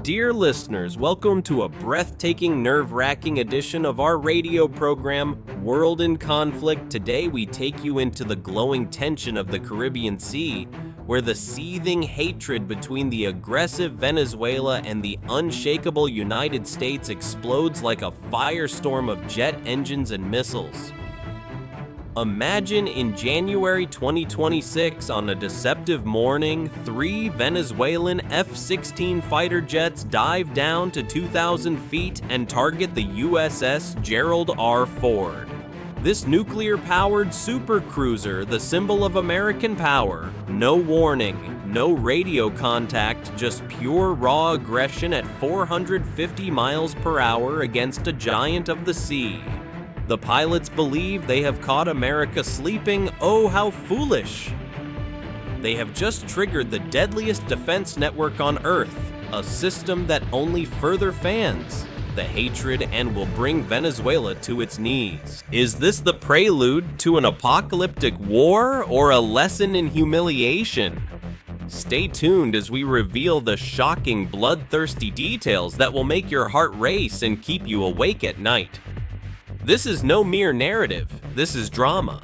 Dear listeners, welcome to a breathtaking, nerve-wracking edition of our radio program, World in Conflict. Today we take you into the glowing tension of the Caribbean Sea, where the seething hatred between the aggressive Venezuela and the unshakable United States explodes like a firestorm of jet engines and missiles. Imagine in January 2026, on a deceptive morning, 3 Venezuelan F-16 fighter jets dive down to 2,000 feet and target the USS Gerald R. Ford. This nuclear-powered supercruiser, the symbol of American power, no warning, no radio contact, just pure raw aggression at 450 miles per hour against a giant of the sea. The pilots believe they have caught America sleeping. Oh, how foolish! They have just triggered the deadliest defense network on Earth, a system that only further fans the hatred and will bring Venezuela to its knees. Is this the prelude to an apocalyptic war or a lesson in humiliation? Stay tuned as we reveal the shocking, bloodthirsty details that will make your heart race and keep you awake at night. This is no mere narrative, this is drama.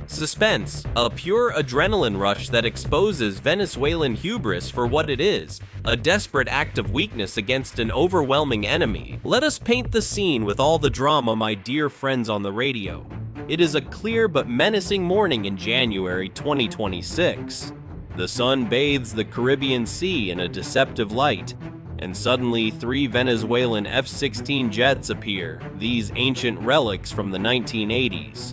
Suspense, a pure adrenaline rush that exposes Venezuelan hubris for what it is, a desperate act of weakness against an overwhelming enemy. Let us paint the scene with all the drama, my dear friends on the radio. It is a clear but menacing morning in January 2026. The sun bathes the Caribbean Sea in a deceptive light, and suddenly 3 Venezuelan F-16 jets appear, these ancient relics from the 1980s.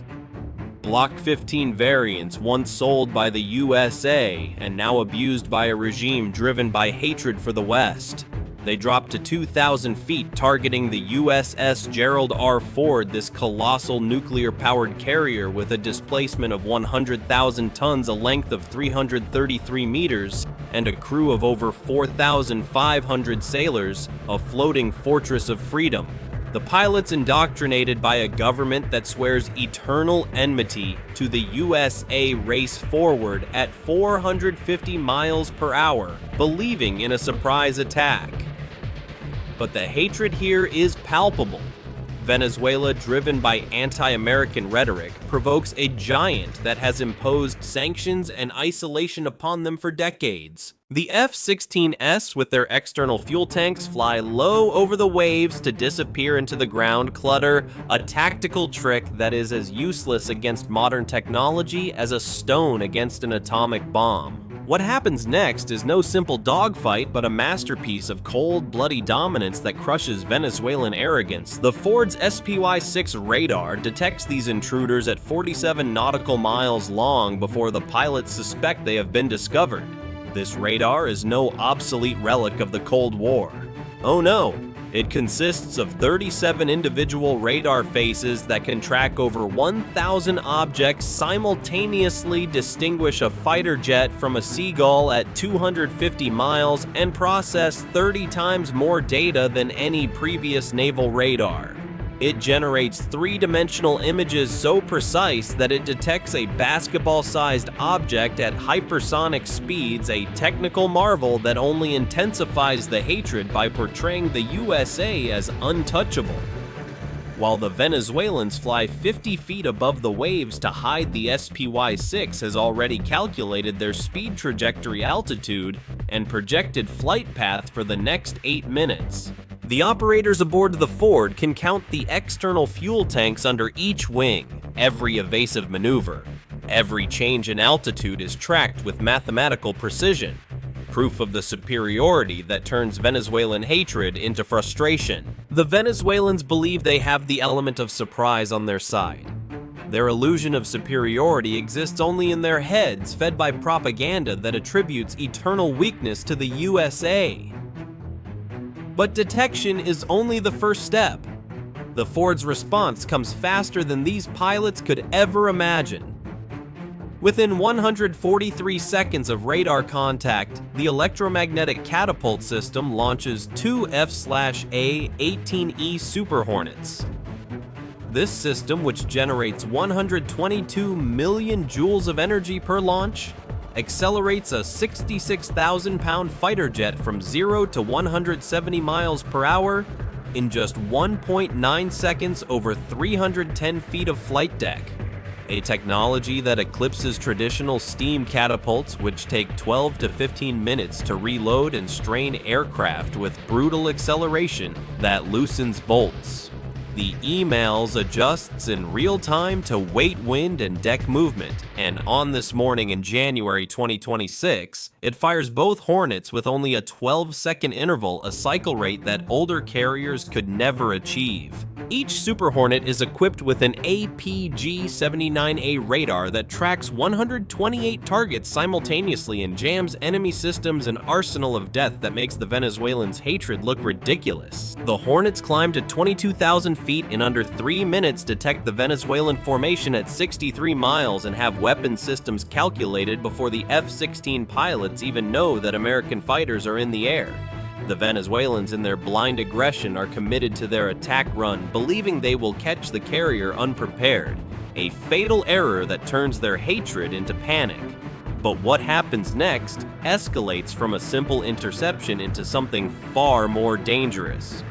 Block-15 variants once sold by the USA and now abused by a regime driven by hatred for the West. They dropped to 2,000 feet, targeting the USS Gerald R. Ford, this colossal nuclear-powered carrier with a displacement of 100,000 tons, a length of 333 meters, and a crew of over 4,500 sailors, a floating fortress of freedom. The pilots indoctrinated by a government that swears eternal enmity to the USA race forward at 450 miles per hour, believing in a surprise attack. But the hatred here is palpable. Venezuela, driven by anti-American rhetoric, provokes a giant that has imposed sanctions and isolation upon them for decades. The F-16s, with their external fuel tanks, fly low over the waves to disappear into the ground clutter, a tactical trick that is as useless against modern technology as a stone against an atomic bomb. What happens next is no simple dogfight, but a masterpiece of cold, bloody dominance that crushes Venezuelan arrogance. The Ford's SPY-6 radar detects these intruders at 47 nautical miles long before the pilots suspect they have been discovered. This radar is no obsolete relic of the Cold War. Oh no! It consists of 37 individual radar faces that can track over 1,000 objects, simultaneously distinguish a fighter jet from a seagull at 250 miles, and process 30 times more data than any previous naval radar. It generates 3-dimensional images so precise that it detects a basketball-sized object at hypersonic speeds, a technical marvel that only intensifies the hatred by portraying the USA as untouchable. While the Venezuelans fly 50 feet above the waves to hide, the SPY-6 has already calculated their speed trajectory, altitude, and projected flight path for the next 8 minutes. The operators aboard the Ford can count the external fuel tanks under each wing, every evasive maneuver. Every change in altitude is tracked with mathematical precision, proof of the superiority that turns Venezuelan hatred into frustration. The Venezuelans believe they have the element of surprise on their side. Their illusion of superiority exists only in their heads, fed by propaganda that attributes eternal weakness to the USA. But detection is only the first step. The Ford's response comes faster than these pilots could ever imagine. Within 143 seconds of radar contact, the electromagnetic catapult system launches 2 F/A-18E Super Hornets. This system, which generates 122 million joules of energy per launch, accelerates a 66,000-pound fighter jet from 0 to 170 miles per hour in just 1.9 seconds over 310 feet of flight deck. A technology that eclipses traditional steam catapults, which take 12 to 15 minutes to reload and strain aircraft with brutal acceleration that loosens bolts. The EMALS adjusts in real time to weight, wind, and deck movement, and on this morning in January 2026, it fires both Hornets with only a 12-second interval, a cycle rate that older carriers could never achieve. Each Super Hornet is equipped with an APG-79A radar that tracks 128 targets simultaneously and jams enemy systems an arsenal of death that makes the Venezuelans' hatred look ridiculous. The Hornets climb to 22,000 feet in under 3 minutes, detect the Venezuelan formation at 63 miles, and have weapon systems calculated before the F-16 pilots even know that American fighters are in the air. The Venezuelans, in their blind aggression, are committed to their attack run, believing they will catch the carrier unprepared, a fatal error that turns their hatred into panic. But what happens next escalates from a simple interception into something far more dangerous.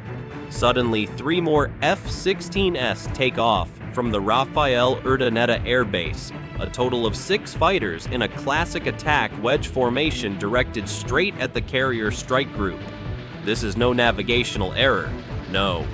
Suddenly, 3 more F-16s take off from the Rafael Urdaneta Air Base, a total of 6 fighters in a classic attack wedge formation directed straight at the carrier strike group. This is no navigational error, no.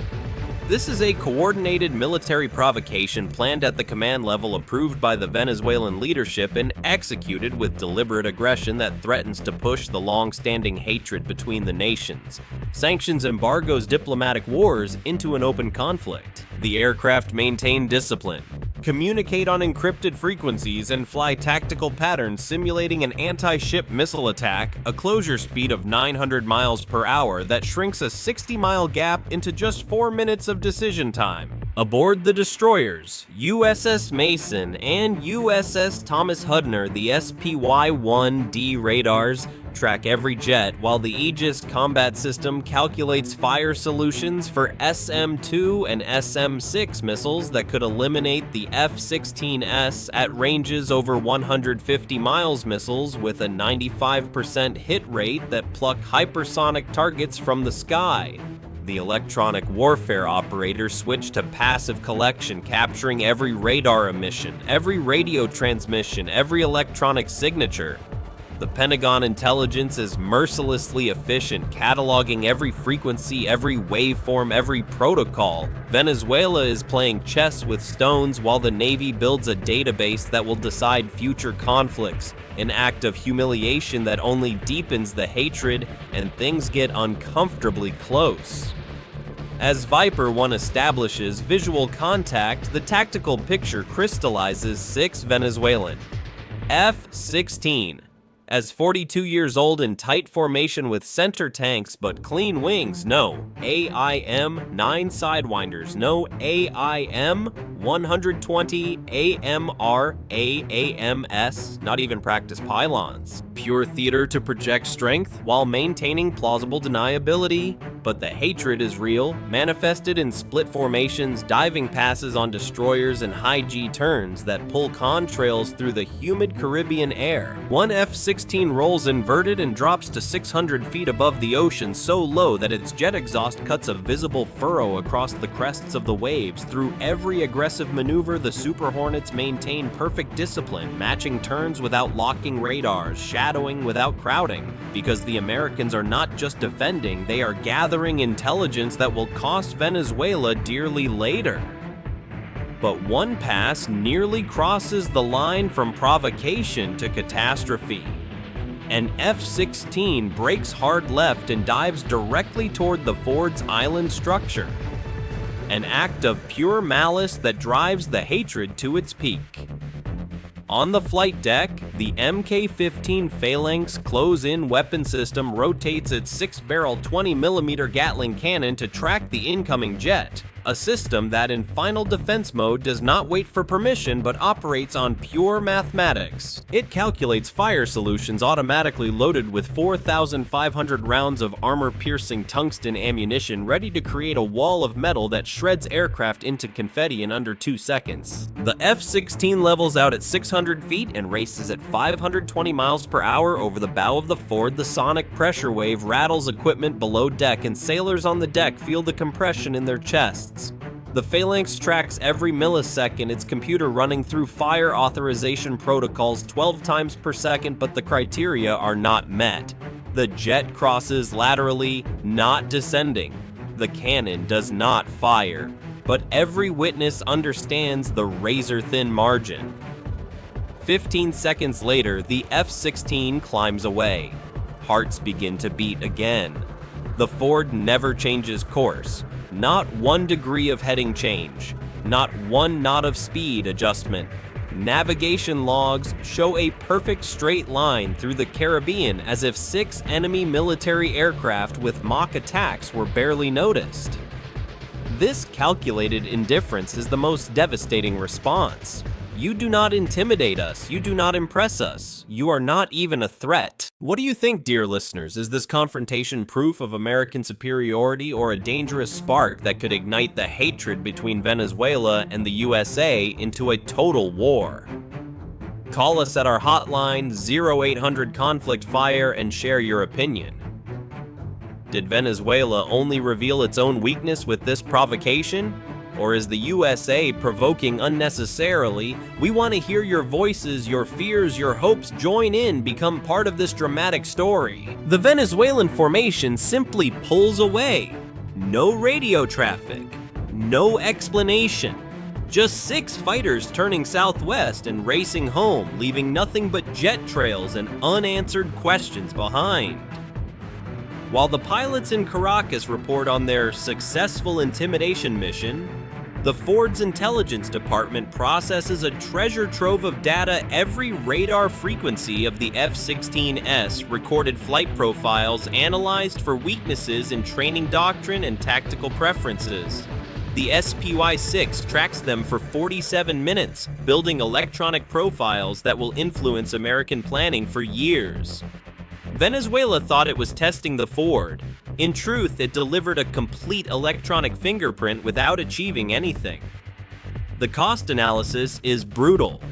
This is a coordinated military provocation planned at the command level, approved by the Venezuelan leadership, and executed with deliberate aggression that threatens to push the long-standing hatred between the nations, sanctions, embargoes, diplomatic wars into an open conflict. The aircraft maintain discipline, communicate on encrypted frequencies, and fly tactical patterns simulating an anti-ship missile attack, a closure speed of 900 miles per hour that shrinks a 60-mile gap into just 4 minutes of decision time. Aboard the destroyers, USS Mason and USS Thomas Hudner, the SPY-1D radars track every jet, while the Aegis combat system calculates fire solutions for SM-2 and SM-6 missiles that could eliminate the F-16s at ranges over 150 miles, missiles with a 95% hit rate that pluck hypersonic targets from the sky. The electronic warfare operators switch to passive collection, capturing every radar emission, every radio transmission, every electronic signature. The Pentagon intelligence is mercilessly efficient, cataloging every frequency, every waveform, every protocol. Venezuela is playing chess with stones while the Navy builds a database that will decide future conflicts, an act of humiliation that only deepens the hatred, and things get uncomfortably close. As Viper 1 establishes visual contact, the tactical picture crystallizes 6 Venezuelan F-16. As 42 years old in tight formation with center tanks but clean wings, no AIM 9 sidewinders, no AIM 120 AMR AAMS, not even practice pylons. Pure theater to project strength while maintaining plausible deniability, but the hatred is real, manifested in split formations, diving passes on destroyers, and high G turns that pull contrails through the humid Caribbean air. One F-16 rolls inverted and drops to 600 feet above the ocean, so low that its jet exhaust cuts a visible furrow across the crests of the waves. Through every aggressive maneuver, the Super Hornets maintain perfect discipline, matching turns without locking radars, shadowing without crowding, because the Americans are not just defending, they are gathering intelligence that will cost Venezuela dearly later. But one pass nearly crosses the line from provocation to catastrophe. An F-16 brakes hard left and dives directly toward the Ford's Island structure. An act of pure malice that drives the hatred to its peak. On the flight deck, the Mk-15 Phalanx close-in weapon system rotates its 6-barrel 20mm Gatling cannon to track the incoming jet. a system that in final defense mode does not wait for permission but operates on pure mathematics. It calculates fire solutions automatically loaded with 4,500 rounds of armor-piercing tungsten ammunition ready to create a wall of metal that shreds aircraft into confetti in under 2 seconds. The F-16 levels out at 600 feet and races at 520 miles per hour over the bow of the Ford. The sonic pressure wave rattles equipment below deck and sailors on the deck feel the compression in their chests. The Phalanx tracks every millisecond, its computer running through fire authorization protocols 12 times per second, but the criteria are not met. The jet crosses laterally, not descending. The cannon does not fire, but every witness understands the razor-thin margin. 15 seconds later, the F-16 climbs away. Hearts begin to beat again. The Ford never changes course. Not 1 degree of heading change. Not 1 knot of speed adjustment. Navigation logs show a perfect straight line through the Caribbean as if 6 enemy military aircraft with mock attacks were barely noticed. This calculated indifference is the most devastating response. You do not intimidate us, you do not impress us, you are not even a threat. What do you think, dear listeners? Is this confrontation proof of American superiority or a dangerous spark that could ignite the hatred between Venezuela and the USA into a total war? Call us at our hotline 0800 Conflict Fire and share your opinion. Did Venezuela only reveal its own weakness with this provocation? Or is the USA provoking unnecessarily? We want to hear your voices, your fears, your hopes. Join in, become part of this dramatic story. The Venezuelan formation simply pulls away. No radio traffic, no explanation. Just 6 fighters turning southwest and racing home, leaving nothing but jet trails and unanswered questions behind. While the pilots in Caracas report on their successful intimidation mission, the Ford's intelligence department processes a treasure trove of data. Every radar frequency of the F-16s, recorded flight profiles analyzed for weaknesses in training doctrine and tactical preferences. The SPY-6 tracks them for 47 minutes, building electronic profiles that will influence American planning for years. Venezuela thought it was testing the Ford. In truth, it delivered a complete electronic fingerprint without achieving anything. The cost analysis is brutal.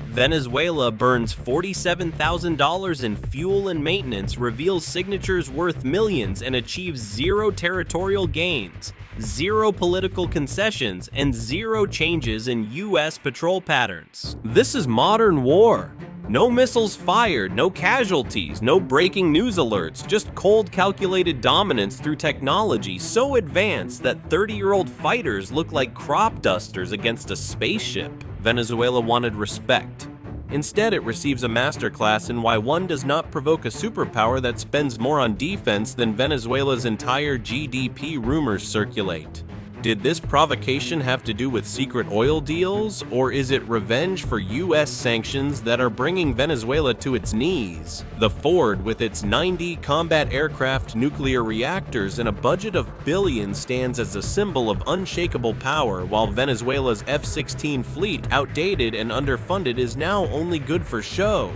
Venezuela burns $47,000 in fuel and maintenance, reveals signatures worth millions, and achieves 0 territorial gains, 0 political concessions, and 0 changes in U.S. patrol patterns. This is modern war. No missiles fired, no casualties, no breaking news alerts, just cold calculated dominance through technology so advanced that 30-year-old fighters look like crop dusters against a spaceship. Venezuela wanted respect. Instead, it receives a masterclass in why one does not provoke a superpower that spends more on defense than Venezuela's entire GDP, rumors circulate. Did this provocation have to do with secret oil deals, or is it revenge for U.S. sanctions that are bringing Venezuela to its knees? The Ford, with its 90 combat aircraft nuclear reactors and a budget of billions, stands as a symbol of unshakable power, while Venezuela's F-16 fleet, outdated and underfunded, is now only good for show.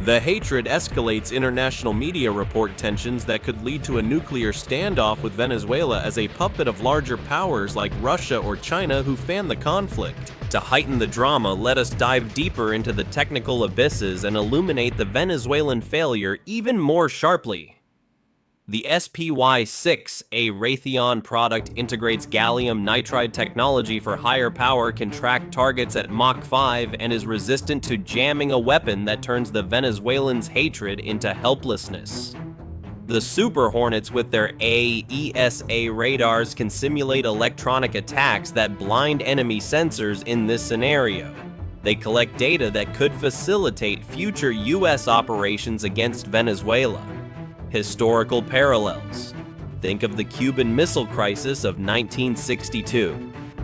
The hatred escalates. International media report tensions that could lead to a nuclear standoff with Venezuela as a puppet of larger powers like Russia or China who fan the conflict. To heighten the drama, let us dive deeper into the technical abysses and illuminate the Venezuelan failure even more sharply. The SPY-6, a Raytheon product, integrates gallium nitride technology for higher power, can track targets at Mach 5, and is resistant to jamming, a weapon that turns the Venezuelans' hatred into helplessness. The Super Hornets, with their AESA radars, can simulate electronic attacks that blind enemy sensors in this scenario. They collect data that could facilitate future U.S. operations against Venezuela. Historical parallels. Think of the Cuban Missile Crisis of 1962,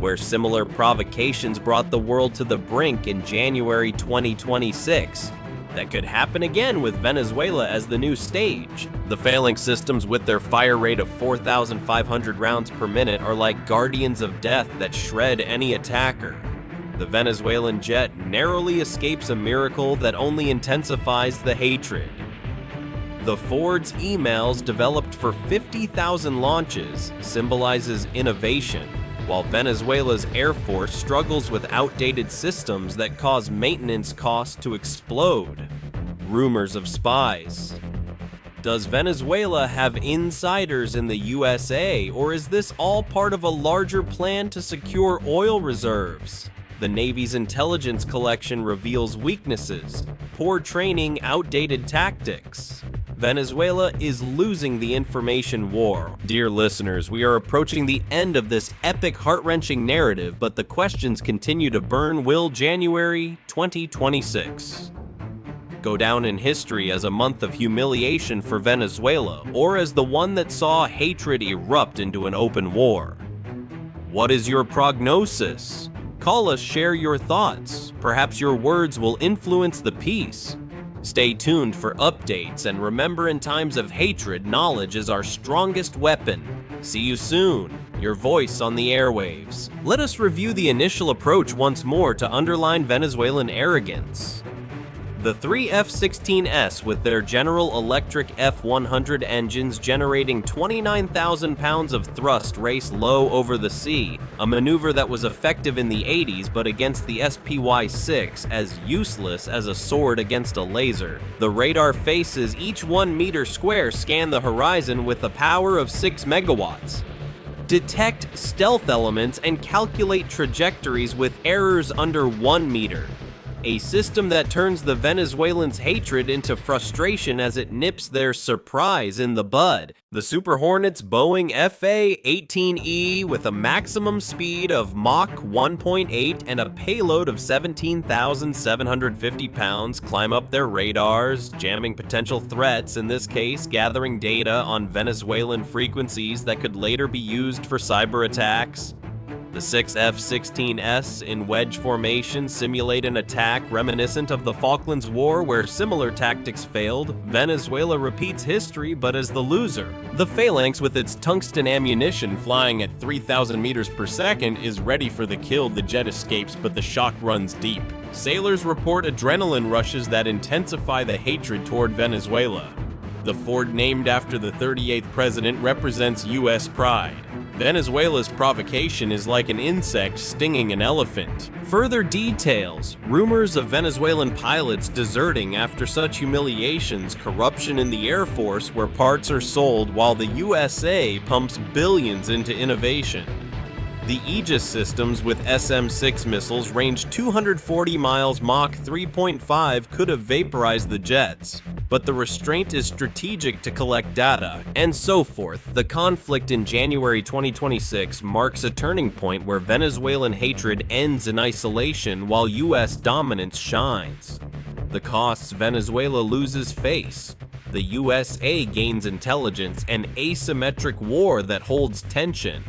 where similar provocations brought the world to the brink in January 2026. That could happen again with Venezuela as the new stage. The Phalanx systems, with their fire rate of 4,500 rounds per minute, are like guardians of death that shred any attacker. The Venezuelan jet narrowly escapes a miracle that only intensifies the hatred. The Ford's EMALS, developed for 50,000 launches, symbolizes innovation, while Venezuela's Air Force struggles with outdated systems that cause maintenance costs to explode. Rumors of spies. Does Venezuela have insiders in the USA, or is this all part of a larger plan to secure oil reserves? The Navy's intelligence collection reveals weaknesses, poor training, outdated tactics. Venezuela is losing the information war. Dear listeners, we are approaching the end of this epic, heart-wrenching narrative, but the questions continue to burn. Will January 2026 go down in history as a month of humiliation for Venezuela, or as the one that saw hatred erupt into an open war? What is your prognosis? Call us, share your thoughts. Perhaps your words will influence the peace. Stay tuned for updates, and remember, in times of hatred, knowledge is our strongest weapon. See you soon. Your voice on the airwaves. Let us review the initial approach once more to underline Venezuelan arrogance. The three F-16s, with their General Electric F-100 engines generating 29,000 pounds of thrust, race low over the sea, a maneuver that was effective in the 80s but against the SPY-6 as useless as a sword against a laser. The radar faces, each 1 meter square, scan the horizon with a power of 6 megawatts. Detect stealth elements and calculate trajectories with errors under 1 meter. A system that turns the Venezuelans' hatred into frustration as it nips their surprise in the bud. The Super Hornet's Boeing FA-18E, with a maximum speed of Mach 1.8 and a payload of 17,750 pounds, climb up their radars, jamming potential threats, in this case gathering data on Venezuelan frequencies that could later be used for cyber attacks. The 6 F-16s in wedge formation simulate an attack reminiscent of the Falklands War, where similar tactics failed. Venezuela repeats history, but as the loser. The Phalanx, with its tungsten ammunition flying at 3,000 meters per second, is ready for the kill. The jet escapes, but the shock runs deep. Sailors report adrenaline rushes that intensify the hatred toward Venezuela. The Ford, named after the 38th president, represents U.S. pride. Venezuela's provocation is like an insect stinging an elephant. Further details: rumors of Venezuelan pilots deserting after such humiliations, corruption in the Air Force where parts are sold while the USA pumps billions into innovation. The Aegis systems with SM-6 missiles range 240 miles, Mach 3.5, could have vaporized the jets, but the restraint is strategic to collect data, and so forth. The conflict in January 2026 marks a turning point where Venezuelan hatred ends in isolation while US dominance shines. The costs: Venezuela loses face. The USA gains intelligence, an asymmetric war that holds tension.